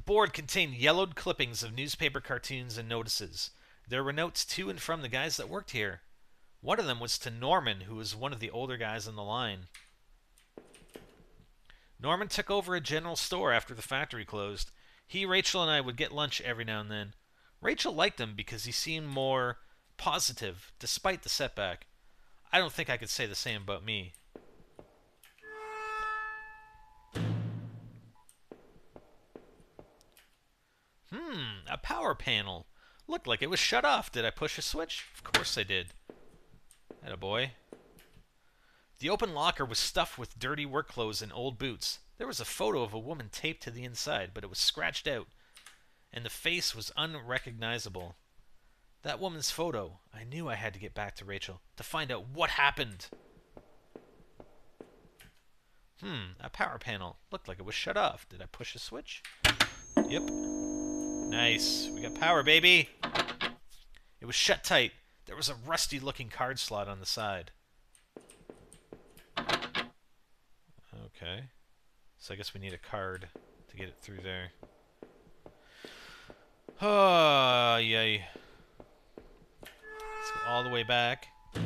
board contained yellowed clippings of newspaper cartoons and notices. There were notes to and from the guys that worked here. One of them was to Norman, who was one of the older guys on the line. Norman took over a general store after the factory closed. He, Rachel, and I would get lunch every now and then. Rachel liked him because he seemed more positive, despite the setback. I don't think I could say the same about me. A power panel. Looked like it was shut off. Did I push a switch? Of course I did. Attaboy. The open locker was stuffed with dirty work clothes and old boots. There was a photo of a woman taped to the inside, but it was scratched out, and the face was unrecognizable. That woman's photo. I knew I had to get back to Rachel to find out what happened. A power panel. Looked like it was shut off. Did I push a switch? Yep. Nice. We got power, baby. It was shut tight. There was a rusty-looking card slot on the side. Okay. So I guess we need a card to get it through there. Oh, yay. Let's go all the way back. I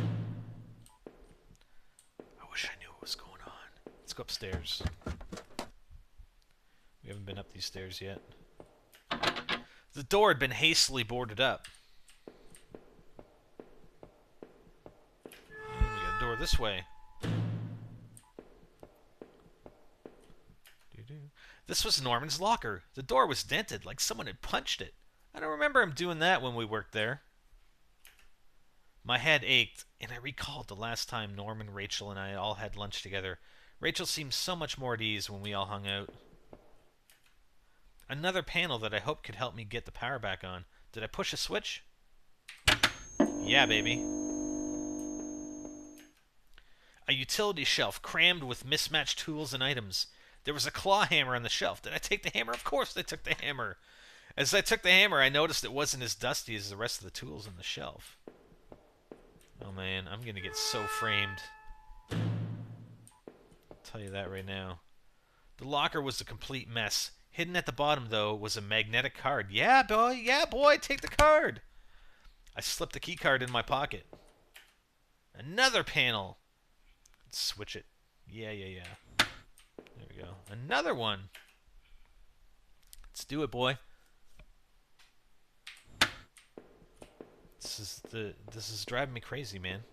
wish I knew what was going on. Let's go upstairs. We haven't been up these stairs yet. The door had been hastily boarded up. And we got a door this way. This was Norman's locker. The door was dented, like someone had punched it. I don't remember him doing that when we worked there. My head ached, and I recalled the last time Norman, Rachel, and I all had lunch together. Rachel seemed so much more at ease when we all hung out. Another panel that I hoped could help me get the power back on. Did I push a switch? Yeah, baby. A utility shelf crammed with mismatched tools and items. There was a claw hammer on the shelf. Did I take the hammer? Of course I took the hammer. As I took the hammer, I noticed it wasn't as dusty as the rest of the tools on the shelf. Oh man, I'm gonna get so framed. I'll tell you that right now. The locker was a complete mess. Hidden at the bottom, though, was a magnetic card. Yeah, boy, take the card. I slipped the key card in my pocket. Another panel. Let's switch it. Yeah. There we go. Another one. Let's do it, boy. This is driving me crazy, man.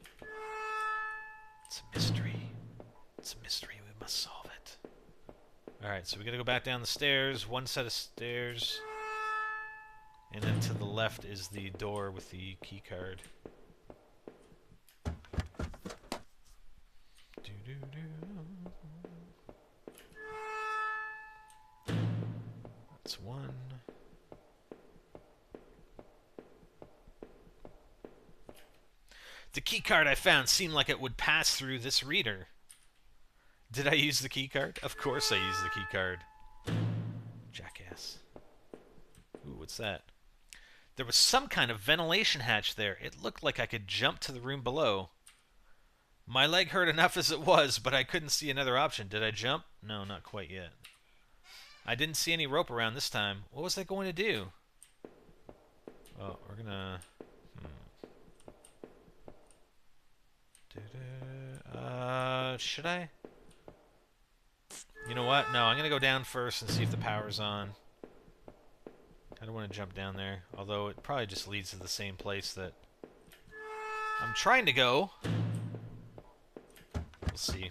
It's a mystery. It's a mystery. We must solve it. Alright, so we gotta go back down the stairs. One set of stairs. And then to the left is the door with the key card. That's one. The key card I found seemed like it would pass through this reader. Did I use the key card? Of course I used the key card. Jackass. Ooh, what's that? There was some kind of ventilation hatch there. It looked like I could jump to the room below. My leg hurt enough as it was, but I couldn't see another option. Did I jump? No, not quite yet. I didn't see any rope around this time. What was I going to do? Oh, we're gonna... should I? You know what? No, I'm gonna go down first and see if the power's on. I don't want to jump down there, although it probably just leads to the same place that I'm trying to go. We'll see.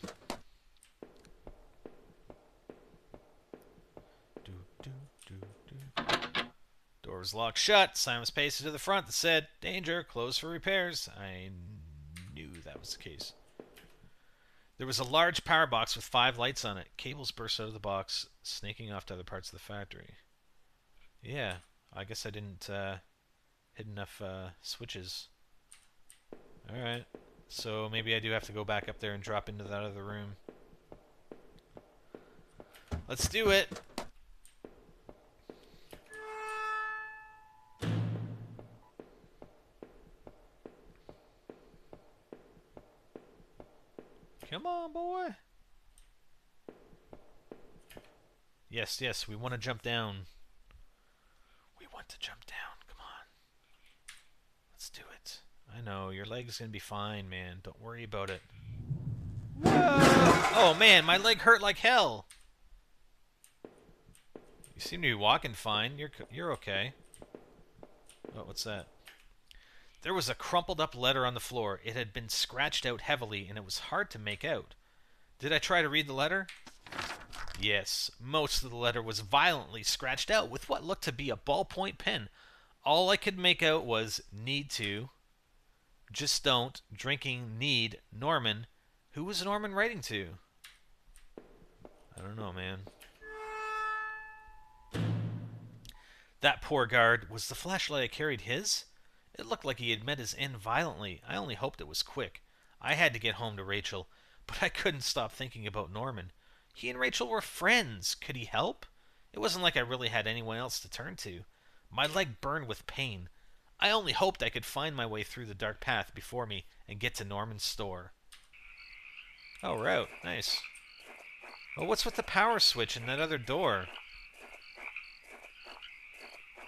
Door was locked shut. Sign was pasted to the front that said, "Danger, closed for repairs." I knew that was the case. There was a large power box with 5 lights on it. Cables burst out of the box, snaking off to other parts of the factory. Yeah, I guess I didn't hit enough switches. Alright, so maybe I do have to go back up there and drop into that other room. Let's do it! Come on, boy! Yes, we want to jump down. have to jump down. Come on. Let's do it. I know, your leg's gonna be fine, man. Don't worry about it. Whoa! Oh, man, my leg hurt like hell. You seem to be walking fine. You're okay. Oh, what's that? There was a crumpled up letter on the floor. It had been scratched out heavily, and it was hard to make out. Did I try to read the letter? Yes, most of the letter was violently scratched out with what looked to be a ballpoint pen. All I could make out was, need to, just don't, drinking, need, Norman. Who was Norman writing to? I don't know, man. That poor guard. Was the flashlight I carried his? It looked like he had met his end violently. I only hoped it was quick. I had to get home to Rachel, but I couldn't stop thinking about Norman. He and Rachel were friends. Could he help? It wasn't like I really had anyone else to turn to. My leg burned with pain. I only hoped I could find my way through the dark path before me and get to Norman's store. Oh, route. Nice. Oh, what's with the power switch and that other door?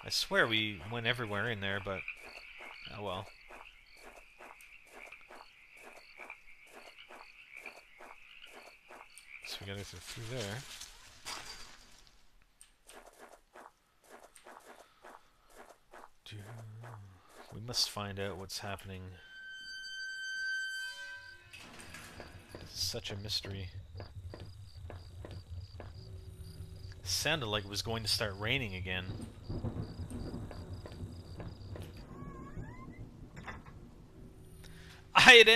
I swear we went everywhere in there, but... oh well. So we gotta go through there. We must find out what's happening. It's such a mystery. It sounded like it was going to start raining again. I had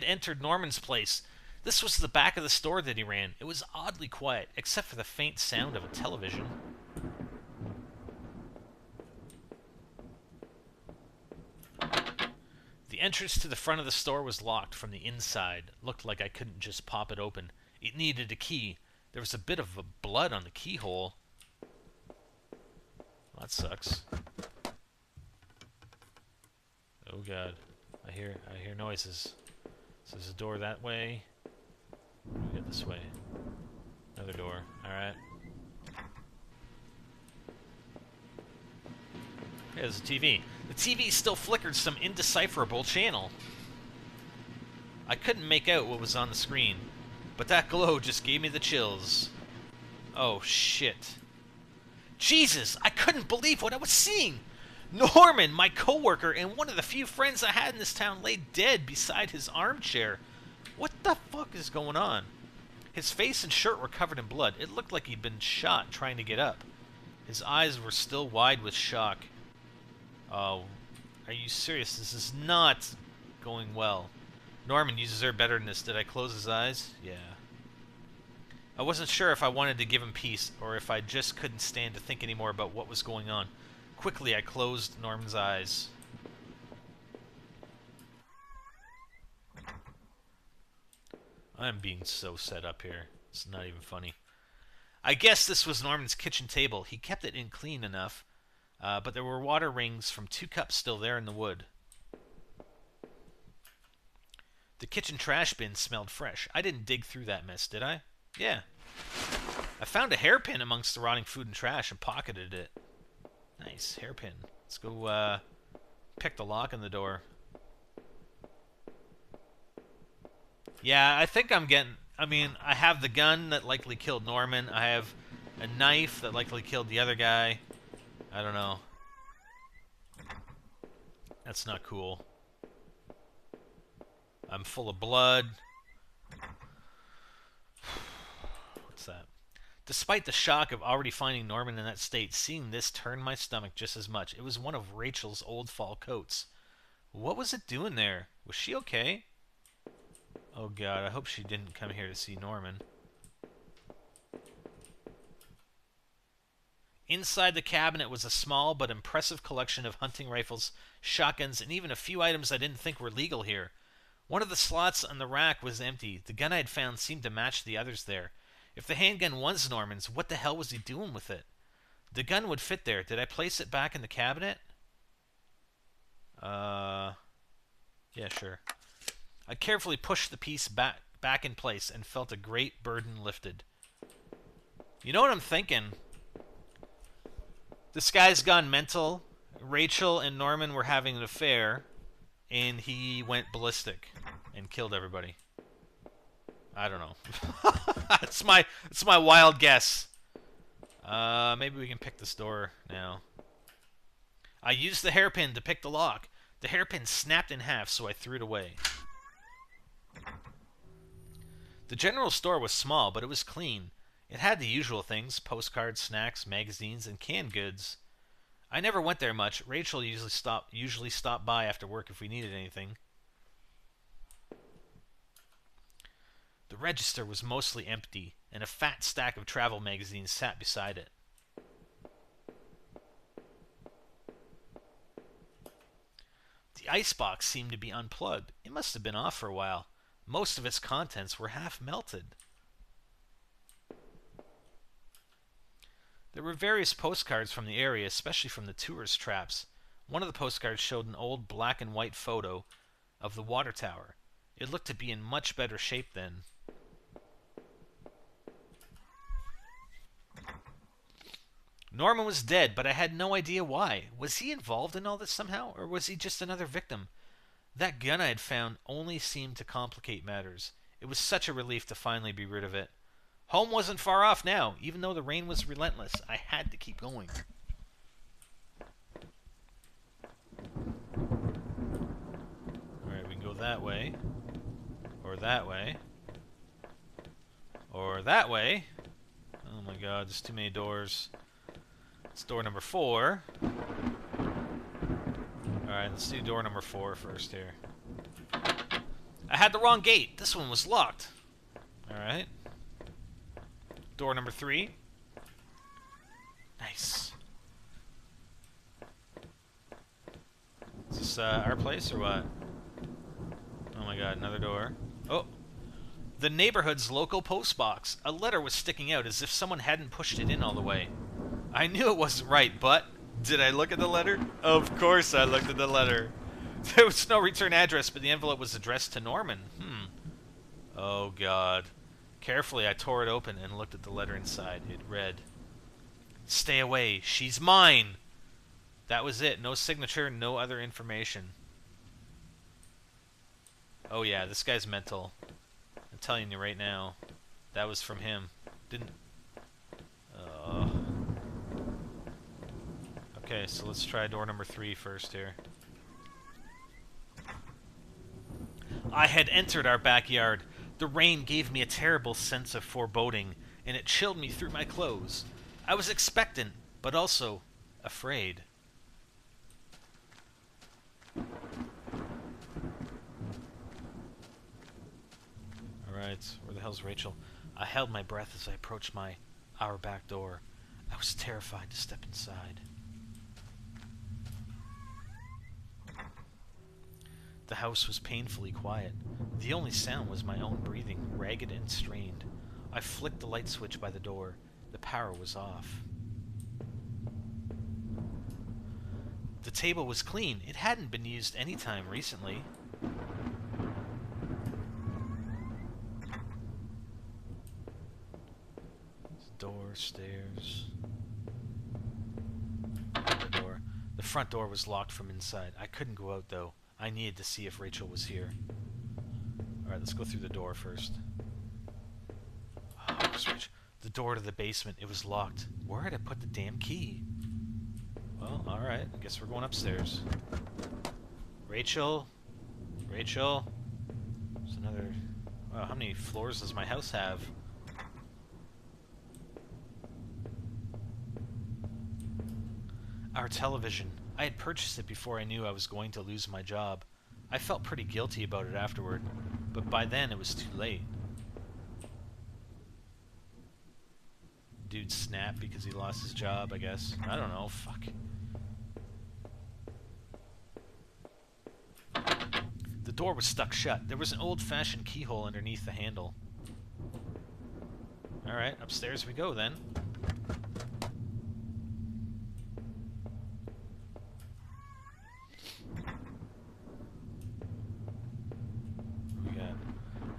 entered Norman's place. This was the back of the store that he ran. It was oddly quiet, except for the faint sound of a television. The entrance to the front of the store was locked from the inside. Looked like I couldn't just pop it open. It needed a key. There was a bit of blood on the keyhole. Well, that sucks. Oh god. I hear noises. So there's a door that way. We get this way. Another door. Alright. Yeah, there's a TV. The TV still flickered some indecipherable channel. I couldn't make out what was on the screen, but that glow just gave me the chills. Oh, shit. Jesus! I couldn't believe what I was seeing! Norman, my coworker and one of the few friends I had in this town, lay dead beside his armchair. What the fuck is going on? His face and shirt were covered in blood. It looked like he'd been shot trying to get up. His eyes were still wide with shock. Oh, are you serious? This is not going well. Norman, you deserve better than this. Did I close his eyes? Yeah. I wasn't sure if I wanted to give him peace or if I just couldn't stand to think anymore about what was going on. Quickly, I closed Norman's eyes. I'm being so set up here. It's not even funny. I guess this was Norman's kitchen table. He kept it in clean enough, but there were water rings from 2 cups still there in the wood. The kitchen trash bin smelled fresh. I didn't dig through that mess, did I? Yeah. I found a hairpin amongst the rotting food and trash and pocketed it. Nice, hairpin. Let's go pick the lock on the door. Yeah, I think I'm getting... I mean, I have the gun that likely killed Norman. I have a knife that likely killed the other guy. I don't know. That's not cool. I'm full of blood. What's that? Despite the shock of already finding Norman in that state, seeing this turned my stomach just as much. It was one of Rachel's old fall coats. What was it doing there? Was she okay? Oh god, I hope she didn't come here to see Norman. Inside the cabinet was a small but impressive collection of hunting rifles, shotguns, and even a few items I didn't think were legal here. One of the slots on the rack was empty. The gun I had found seemed to match the others there. If the handgun was Norman's, what the hell was he doing with it? The gun would fit there. Did I place it back in the cabinet? Yeah, sure. I carefully pushed the piece back in place and felt a great burden lifted. You know what I'm thinking? This guy's gone mental. Rachel and Norman were having an affair, and he went ballistic and killed everybody. I don't know. it's my wild guess. Maybe we can pick this door now. I used the hairpin to pick the lock. The hairpin snapped in half, so I threw it away. The general store was small, but it was clean. It had the usual things: postcards, snacks, magazines, and canned goods. I never went there much. Rachel usually stopped by after work if we needed anything. The register was mostly empty, and a fat stack of travel magazines sat beside it. The icebox seemed to be unplugged. It must have been off for a while. Most of its contents were half melted. There were various postcards from the area, especially from the tourist traps. One of the postcards showed an old black and white photo of the water tower. It looked to be in much better shape then. Norman was dead, but I had no idea why. Was he involved in all this somehow, or was he just another victim? That gun I had found only seemed to complicate matters. It was such a relief to finally be rid of it. Home wasn't far off now. Even though the rain was relentless, I had to keep going. Alright, we can go that way. Or that way. Or that way. Oh my god, there's too many doors. It's door number 4. Alright, let's do door number 4 first here. I had the wrong gate. This one was locked. Alright. Door number 3. Nice. Is this our place or what? Oh my god, another door. Oh! The neighborhood's local post box. A letter was sticking out as if someone hadn't pushed it in all the way. I knew it wasn't right, but did I look at the letter? Of course I looked at the letter. There was no return address, but the envelope was addressed to Norman. Oh god. Carefully, I tore it open and looked at the letter inside. It read, "Stay away. She's mine." That was it. No signature, no other information. Oh yeah, this guy's mental. I'm telling you right now. That was from him. Didn't... Okay, so let's try door number 3 first here. I had entered our backyard. The rain gave me a terrible sense of foreboding, and it chilled me through my clothes. I was expectant, but also afraid. Alright, where the hell's Rachel? I held my breath as I approached our back door. I was terrified to step inside. The house was painfully quiet. The only sound was my own breathing, ragged and strained. I flicked the light switch by the door. The power was off. The table was clean. It hadn't been used any time recently. Door, stairs. The door. The front door was locked from inside. I couldn't go out though. I needed to see if Rachel was here. Alright, let's go through the door first. Oh, the door to the basement, it was locked. Where had I put the damn key? Well, alright, I guess we're going upstairs. Rachel? Rachel? There's another... Wow, how many floors does my house have? Our television. I had purchased it before I knew I was going to lose my job. I felt pretty guilty about it afterward, but by then it was too late. Dude snapped because he lost his job, I guess. I don't know, fuck. The door was stuck shut. There was an old-fashioned keyhole underneath the handle. Alright, upstairs we go then.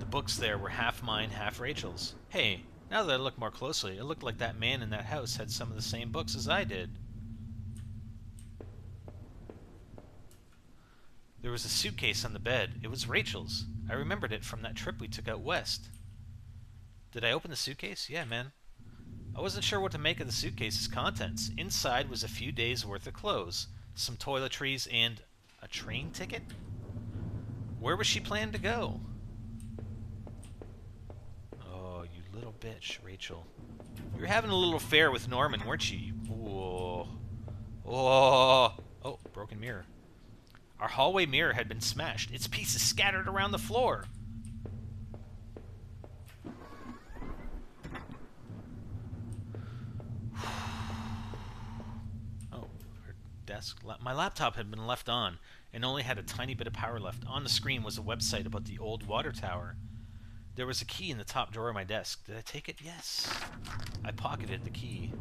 Books there were half mine, half Rachel's. Hey, now that I look more closely, it looked like that man in that house had some of the same books as I did. There was a suitcase on the bed. It was Rachel's. I remembered it from that trip we took out west. Did I open the suitcase? Yeah, man. I wasn't sure what to make of the suitcase's contents. Inside was a few days' worth of clothes, some toiletries, and a train ticket? Where was she planning to go? Oh, you little bitch, Rachel. You were having a little affair with Norman, weren't you? Whoa. Oh. Oh, broken mirror. Our hallway mirror had been smashed. Its pieces scattered around the floor. Oh, her desk. My laptop had been left on and only had a tiny bit of power left. On the screen was a website about the old water tower. There was a key in the top drawer of my desk. Did I take it? Yes. I pocketed the key.